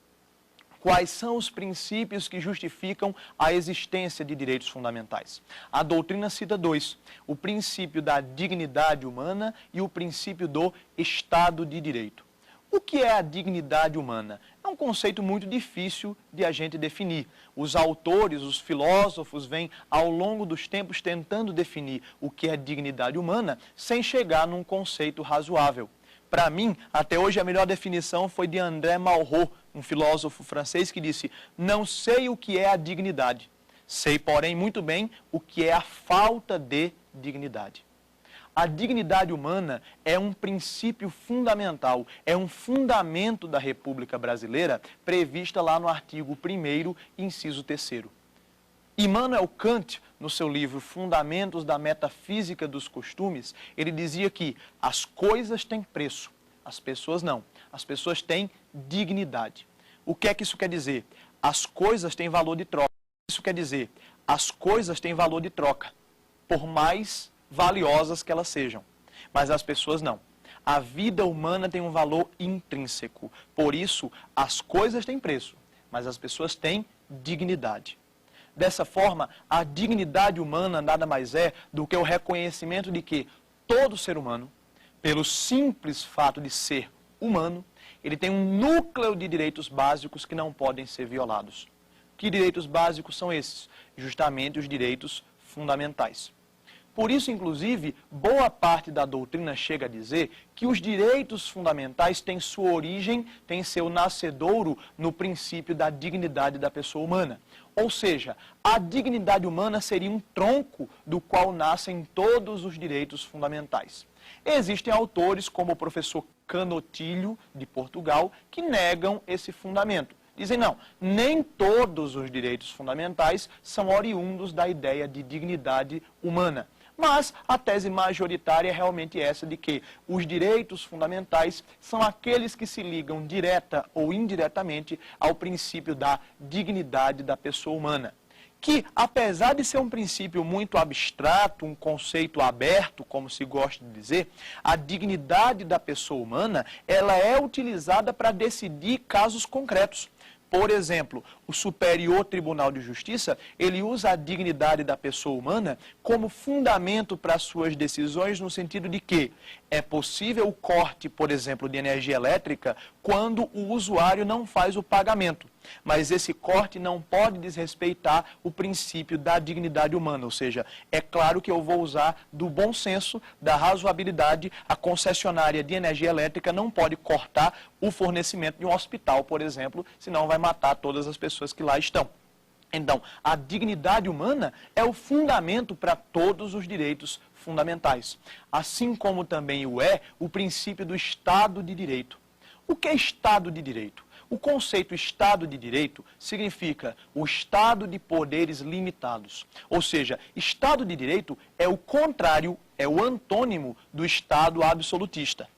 quais são os princípios que justificam a existência de direitos fundamentais. A doutrina cita dois: o princípio da dignidade humana e o princípio do Estado de Direito. O que é a dignidade humana? É um conceito muito difícil de a gente definir. Os autores, os filósofos, vêm ao longo dos tempos tentando definir o que é dignidade humana sem chegar num conceito razoável. Para mim, até hoje, a melhor definição foi de André Malraux, um filósofo francês que disse: não sei o que é a dignidade, sei, porém, muito bem o que é a falta de dignidade. A dignidade humana é um princípio fundamental, é um fundamento da República Brasileira, prevista lá no artigo 1º, inciso 3º. Immanuel Kant, no seu livro Fundamentos da Metafísica dos Costumes, ele dizia que as coisas têm preço, as pessoas não. As pessoas têm dignidade. O que é que isso quer dizer? As coisas têm valor de troca. Isso quer dizer, as coisas têm valor de troca, por mais valiosas que elas sejam. Mas as pessoas não. A vida humana tem um valor intrínseco. Por isso, as coisas têm preço, mas as pessoas têm dignidade. Dessa forma, a dignidade humana nada mais é do que o reconhecimento de que todo ser humano, pelo simples fato de ser humano, ele tem um núcleo de direitos básicos que não podem ser violados. Que direitos básicos são esses? Justamente os direitos fundamentais. Por isso, inclusive, boa parte da doutrina chega a dizer que os direitos fundamentais têm sua origem, têm seu nascedouro no princípio da dignidade da pessoa humana. Ou seja, a dignidade humana seria um tronco do qual nascem todos os direitos fundamentais. Existem autores, como o professor Canotilho, de Portugal, que negam esse fundamento. Dizem, não, nem todos os direitos fundamentais são oriundos da ideia de dignidade humana. Mas a tese majoritária é realmente essa de que os direitos fundamentais são aqueles que se ligam direta ou indiretamente ao princípio da dignidade da pessoa humana. que, apesar de ser um princípio muito abstrato, um conceito aberto, como se gosta de dizer, a dignidade da pessoa humana, ela é utilizada para decidir casos concretos. Por exemplo, o Superior Tribunal de Justiça, ele usa a dignidade da pessoa humana como fundamento para suas decisões, no sentido de que é possível o corte, por exemplo, de energia elétrica quando o usuário não faz o pagamento. Mas esse corte não pode desrespeitar o princípio da dignidade humana, ou seja, é claro que eu vou usar do bom senso, da razoabilidade. A concessionária de energia elétrica não pode cortar o fornecimento de um hospital, por exemplo, senão vai matar todas as pessoas que lá estão. Então, a dignidade humana é o fundamento para todos os direitos fundamentais, assim como também o princípio do Estado de Direito. O que é Estado de Direito? O conceito Estado de Direito significa o Estado de poderes limitados. Ou seja, Estado de Direito é o contrário, é o antônimo do Estado absolutista.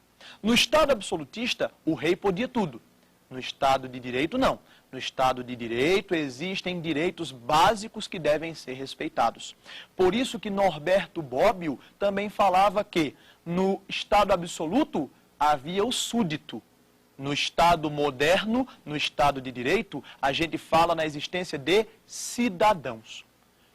No Estado absolutista, o rei podia tudo. No Estado de Direito, não. No Estado de Direito existem direitos básicos que devem ser respeitados. Por isso que Norberto Bobbio também falava que no Estado absoluto havia o súdito. No Estado moderno, no Estado de Direito, a gente fala na existência de cidadãos.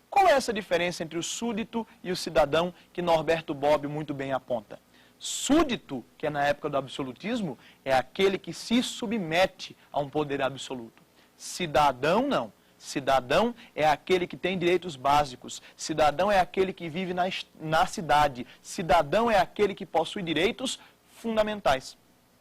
Qual é essa diferença entre o súdito e o cidadão que Norberto Bobbio muito bem aponta? Súdito, que é na época do absolutismo, é aquele que se submete a um poder absoluto. Cidadão, não. Cidadão é aquele que tem direitos básicos. Cidadão é aquele que vive na cidade. Cidadão é aquele que possui direitos fundamentais.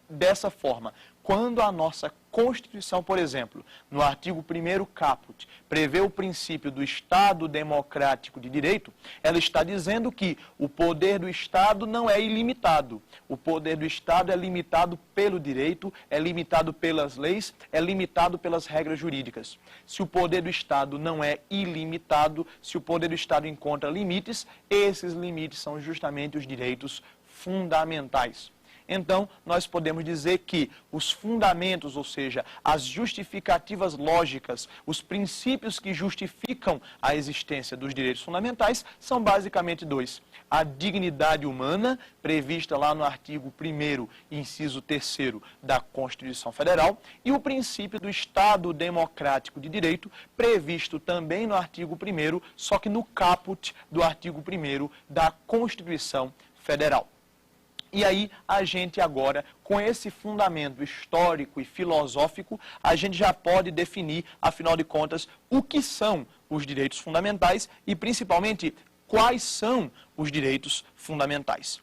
Dessa forma, quando a nossa Constituição, por exemplo, no artigo 1º caput, prevê o princípio do Estado democrático de direito, ela está dizendo que o poder do Estado não é ilimitado. O poder do Estado é limitado pelo direito, é limitado pelas leis, é limitado pelas regras jurídicas. Se o poder do Estado não é ilimitado, se o poder do Estado encontra limites, esses limites são justamente os direitos fundamentais. Então, nós podemos dizer que os fundamentos, ou seja, as justificativas lógicas, os princípios que justificam a existência dos direitos fundamentais, são basicamente dois. A dignidade humana, prevista lá no artigo 1º, inciso 3º da Constituição Federal, e o princípio do Estado democrático de direito, previsto também no artigo 1º, só que no caput do artigo 1º da Constituição Federal. E aí, a gente agora, com esse fundamento histórico e filosófico, a gente já pode definir, afinal de contas, o que são os direitos fundamentais e, principalmente, quais são os direitos fundamentais.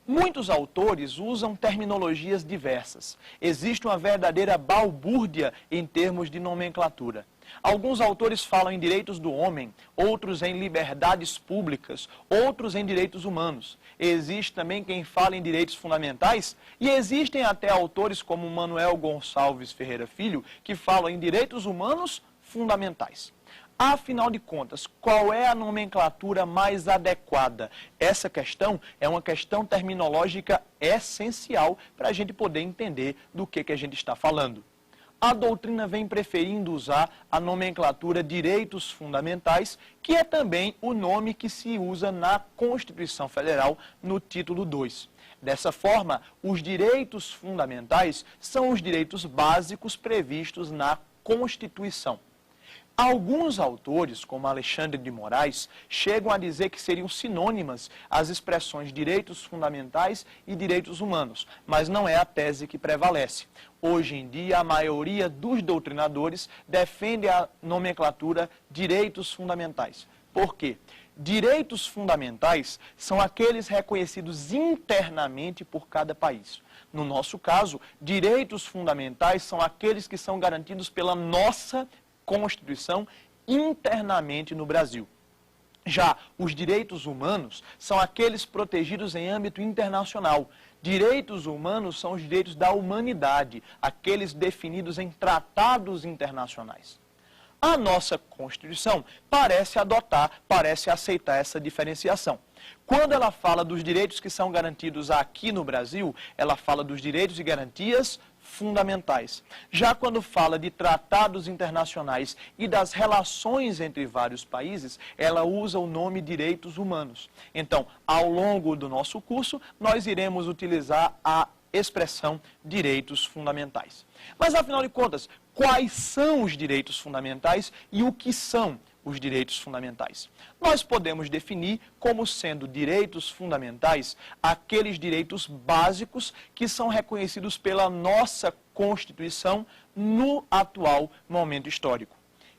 Muitos autores usam terminologias diversas. Existe uma verdadeira balbúrdia em termos de nomenclatura. Alguns autores falam em direitos do homem, outros em liberdades públicas, outros em direitos humanos. Existe também quem fala em direitos fundamentais e existem até autores como Manuel Gonçalves Ferreira Filho que falam em direitos humanos fundamentais. Afinal de contas, qual é a nomenclatura mais adequada? Essa questão é uma questão terminológica essencial para a gente poder entender do que a gente está falando. A doutrina vem preferindo usar a nomenclatura direitos fundamentais, que é também o nome que se usa na Constituição Federal no título 2. Dessa forma, os direitos fundamentais são os direitos básicos previstos na Constituição. Alguns autores, como Alexandre de Moraes, chegam a dizer que seriam sinônimas as expressões direitos fundamentais e direitos humanos, mas não é a tese que prevalece. Hoje em dia, a maioria dos doutrinadores defende a nomenclatura direitos fundamentais. Por quê? Direitos fundamentais são aqueles reconhecidos internamente por cada país. No nosso caso, direitos fundamentais são aqueles que são garantidos pela nossa Constituição internamente no Brasil. Já os direitos humanos são aqueles protegidos em âmbito internacional. Direitos humanos são os direitos da humanidade, aqueles definidos em tratados internacionais. A nossa Constituição parece aceitar essa diferenciação. Quando ela fala dos direitos que são garantidos aqui no Brasil, ela fala dos direitos e garantias fundamentais. Já quando fala de tratados internacionais e das relações entre vários países, ela usa o nome direitos humanos. Então, ao longo do nosso curso, nós iremos utilizar a expressão direitos fundamentais. Mas, afinal de contas, quais são os direitos fundamentais e o que são os direitos fundamentais? Nós podemos definir como sendo direitos fundamentais aqueles direitos básicos que são reconhecidos pela nossa Constituição no atual momento histórico.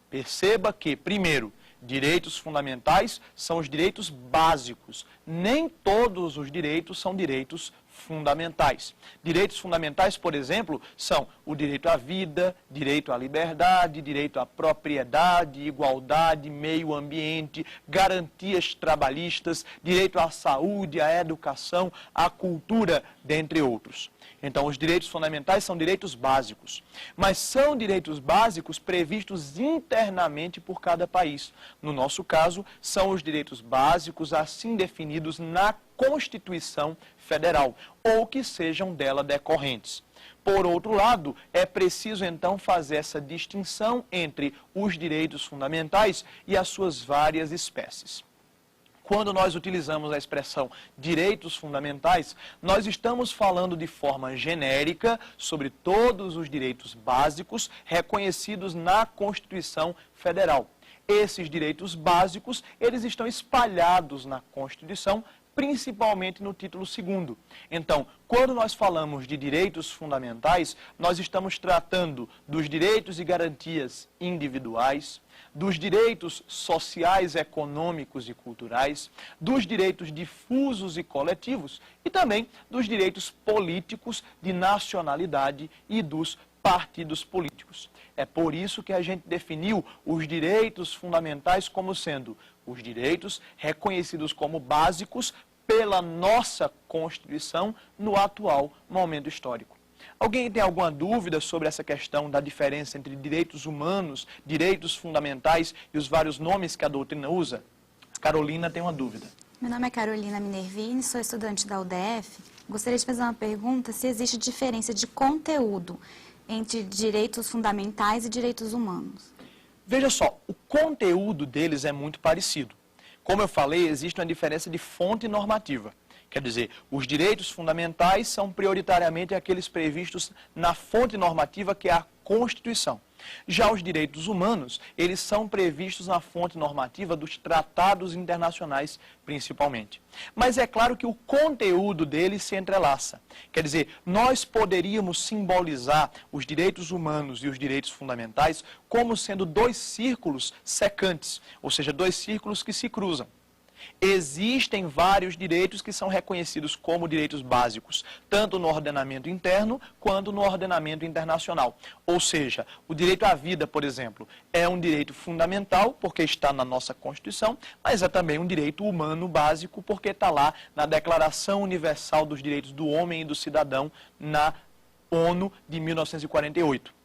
Perceba que, primeiro, direitos fundamentais são os direitos básicos. Nem todos os direitos são direitos fundamentais. Direitos fundamentais, por exemplo, são o direito à vida, direito à liberdade, direito à propriedade, igualdade, meio ambiente, garantias trabalhistas, direito à saúde, à educação, à cultura, dentre outros. Então, os direitos fundamentais são direitos básicos, mas são direitos básicos previstos internamente por cada país. No nosso caso, são os direitos básicos assim definidos na Constituição Federal, ou que sejam dela decorrentes. Por outro lado, é preciso então fazer essa distinção entre os direitos fundamentais e as suas várias espécies. Quando nós utilizamos a expressão direitos fundamentais, nós estamos falando de forma genérica sobre todos os direitos básicos reconhecidos na Constituição Federal. Esses direitos básicos, eles estão espalhados na Constituição, principalmente no título 2º. Então, quando nós falamos de direitos fundamentais, nós estamos tratando dos direitos e garantias individuais, dos direitos sociais, econômicos e culturais, dos direitos difusos e coletivos e também dos direitos políticos de nacionalidade e dos partidos políticos. É por isso que a gente definiu os direitos fundamentais como sendo os direitos reconhecidos como básicos pela nossa Constituição no atual momento histórico. Alguém tem alguma dúvida sobre essa questão da diferença entre direitos humanos, direitos fundamentais e os vários nomes que a doutrina usa? A Carolina tem uma dúvida. Meu nome é Carolina Minervini, sou estudante da UDF. Gostaria de fazer uma pergunta se existe diferença de conteúdo entre direitos fundamentais e direitos humanos. Veja só, o conteúdo deles é muito parecido. Como eu falei, existe uma diferença de fonte normativa. Quer dizer, os direitos fundamentais são prioritariamente aqueles previstos na fonte normativa que é a Constituição. Já os direitos humanos, eles são previstos na fonte normativa dos tratados internacionais, principalmente. Mas é claro que o conteúdo deles se entrelaça. Quer dizer, nós poderíamos simbolizar os direitos humanos e os direitos fundamentais como sendo dois círculos secantes, ou seja, dois círculos que se cruzam. Existem vários direitos que são reconhecidos como direitos básicos, tanto no ordenamento interno quanto no ordenamento internacional. Ou seja, o direito à vida, por exemplo, é um direito fundamental porque está na nossa Constituição, mas é também um direito humano básico porque está lá na Declaração Universal dos Direitos do Homem e do Cidadão na ONU de 1948.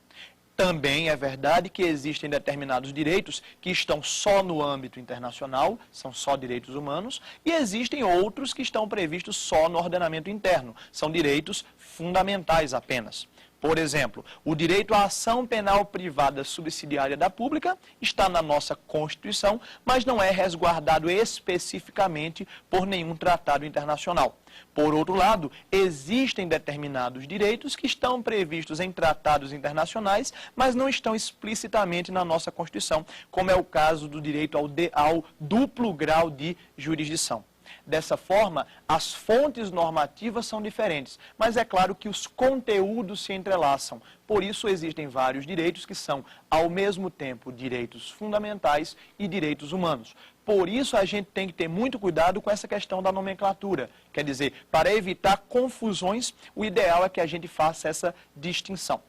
Também é verdade que existem determinados direitos que estão só no âmbito internacional, são só direitos humanos, e existem outros que estão previstos só no ordenamento interno, são direitos fundamentais apenas. Por exemplo, o direito à ação penal privada subsidiária da pública está na nossa Constituição, mas não é resguardado especificamente por nenhum tratado internacional. Por outro lado, existem determinados direitos que estão previstos em tratados internacionais, mas não estão explicitamente na nossa Constituição, como é o caso do direito ao duplo grau de jurisdição. Dessa forma, as fontes normativas são diferentes, mas é claro que os conteúdos se entrelaçam. Por isso, existem vários direitos que são, ao mesmo tempo, direitos fundamentais e direitos humanos. Por isso, a gente tem que ter muito cuidado com essa questão da nomenclatura. Quer dizer, para evitar confusões, o ideal é que a gente faça essa distinção.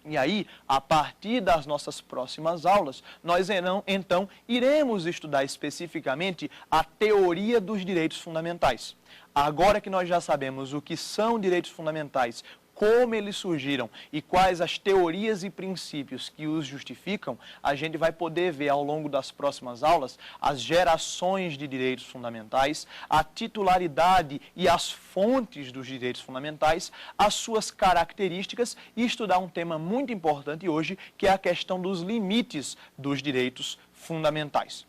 E aí, a partir das nossas próximas aulas, nós então iremos estudar especificamente a teoria dos direitos fundamentais. Agora que nós já sabemos o que são direitos fundamentais, como eles surgiram e quais as teorias e princípios que os justificam, a gente vai poder ver ao longo das próximas aulas as gerações de direitos fundamentais, a titularidade e as fontes dos direitos fundamentais, as suas características e estudar um tema muito importante hoje, que é a questão dos limites dos direitos fundamentais.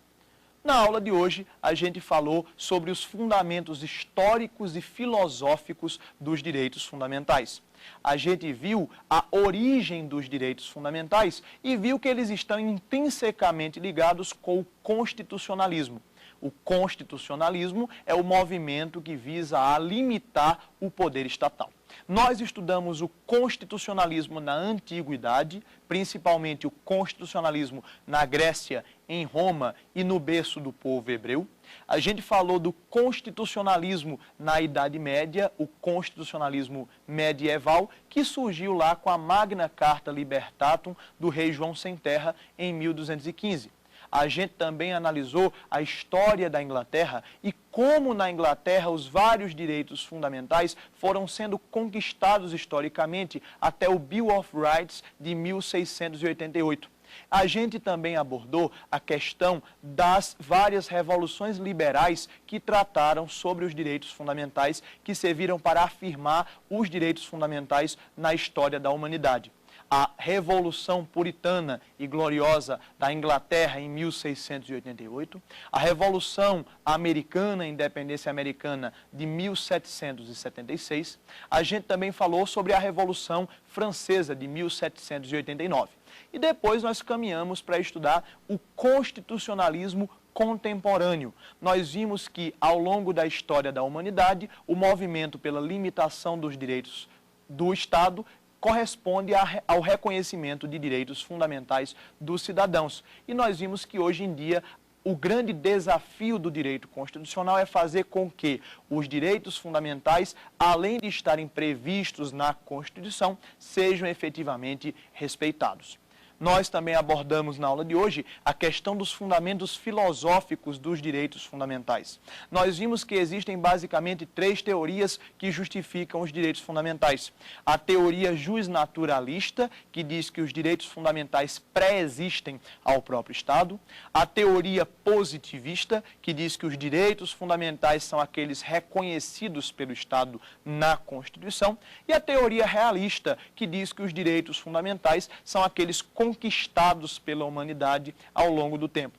Na aula de hoje, a gente falou sobre os fundamentos históricos e filosóficos dos direitos fundamentais. A gente viu a origem dos direitos fundamentais e viu que eles estão intrinsecamente ligados com o constitucionalismo. O constitucionalismo é o movimento que visa a limitar o poder estatal. Nós estudamos o constitucionalismo na antiguidade, principalmente o constitucionalismo na Grécia, em Roma e no berço do povo hebreu. A gente falou do constitucionalismo na Idade Média, o constitucionalismo medieval, que surgiu lá com a Magna Carta Libertatum do rei João Sem Terra em 1215. A gente também analisou a história da Inglaterra e como na Inglaterra os vários direitos fundamentais foram sendo conquistados historicamente até o Bill of Rights de 1688. A gente também abordou a questão das várias revoluções liberais que trataram sobre os direitos fundamentais, que serviram para afirmar os direitos fundamentais na história da humanidade. A Revolução Puritana e Gloriosa da Inglaterra em 1688, a Revolução Americana, Independência Americana de 1776, a gente também falou sobre a Revolução Francesa de 1789. E depois nós caminhamos para estudar o constitucionalismo contemporâneo. Nós vimos que, ao longo da história da humanidade, o movimento pela limitação dos direitos do Estado corresponde ao reconhecimento de direitos fundamentais dos cidadãos. E nós vimos que, hoje em dia, o grande desafio do direito constitucional é fazer com que os direitos fundamentais, além de estarem previstos na Constituição, sejam efetivamente respeitados. Nós também abordamos na aula de hoje a questão dos fundamentos filosóficos dos direitos fundamentais. Nós vimos que existem basicamente 3 teorias que justificam os direitos fundamentais. A teoria jusnaturalista, que diz que os direitos fundamentais pré-existem ao próprio Estado. A teoria positivista, que diz que os direitos fundamentais são aqueles reconhecidos pelo Estado na Constituição. E a teoria realista, que diz que os direitos fundamentais são aqueles conquistados pela humanidade ao longo do tempo.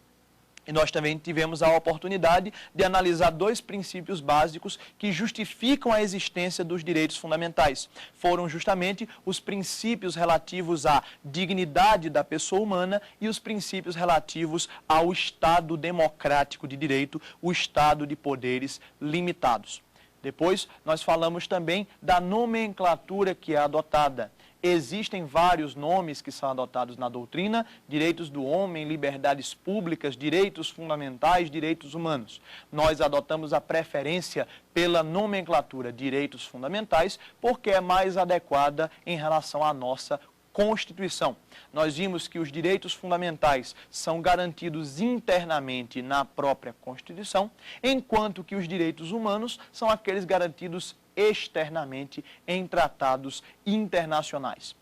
E nós também tivemos a oportunidade de analisar 2 princípios básicos que justificam a existência dos direitos fundamentais. Foram justamente os princípios relativos à dignidade da pessoa humana e os princípios relativos ao Estado democrático de direito, o Estado de poderes limitados. Depois, nós falamos também da nomenclatura que é adotada. Existem vários nomes que são adotados na doutrina: direitos do homem, liberdades públicas, direitos fundamentais, direitos humanos. Nós adotamos a preferência pela nomenclatura direitos fundamentais porque é mais adequada em relação à nossa Constituição. Nós vimos que os direitos fundamentais são garantidos internamente na própria Constituição, enquanto que os direitos humanos são aqueles garantidos externamente em tratados internacionais.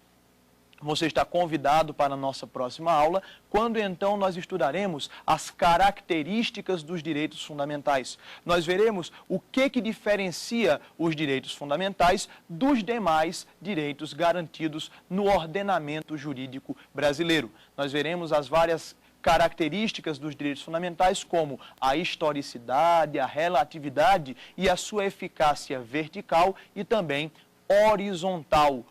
Você está convidado para a nossa próxima aula, quando então nós estudaremos as características dos direitos fundamentais. Nós veremos o que diferencia os direitos fundamentais dos demais direitos garantidos no ordenamento jurídico brasileiro. Nós veremos as várias características dos direitos fundamentais, como a historicidade, a relatividade e a sua eficácia vertical e também horizontal.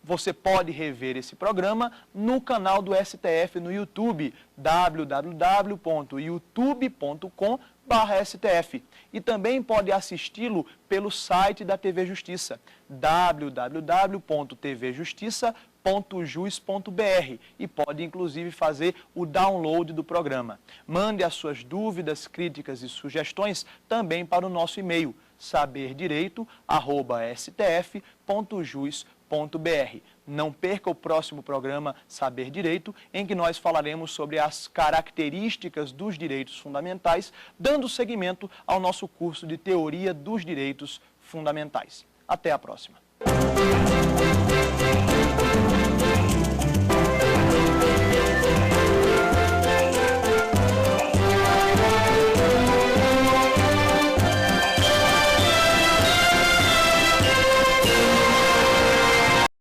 Você pode rever esse programa no canal do STF no YouTube, www.youtube.com/STF. E também pode assisti-lo pelo site da TV Justiça, www.tvjustiça.jus.br, e pode inclusive fazer o download do programa. Mande as suas dúvidas, críticas e sugestões também para o nosso e-mail, saberdireito@stf.jus.br. Não perca o próximo programa Saber Direito, em que nós falaremos sobre as características dos direitos fundamentais, dando seguimento ao nosso curso de Teoria dos Direitos Fundamentais. Até a próxima. Obrigada.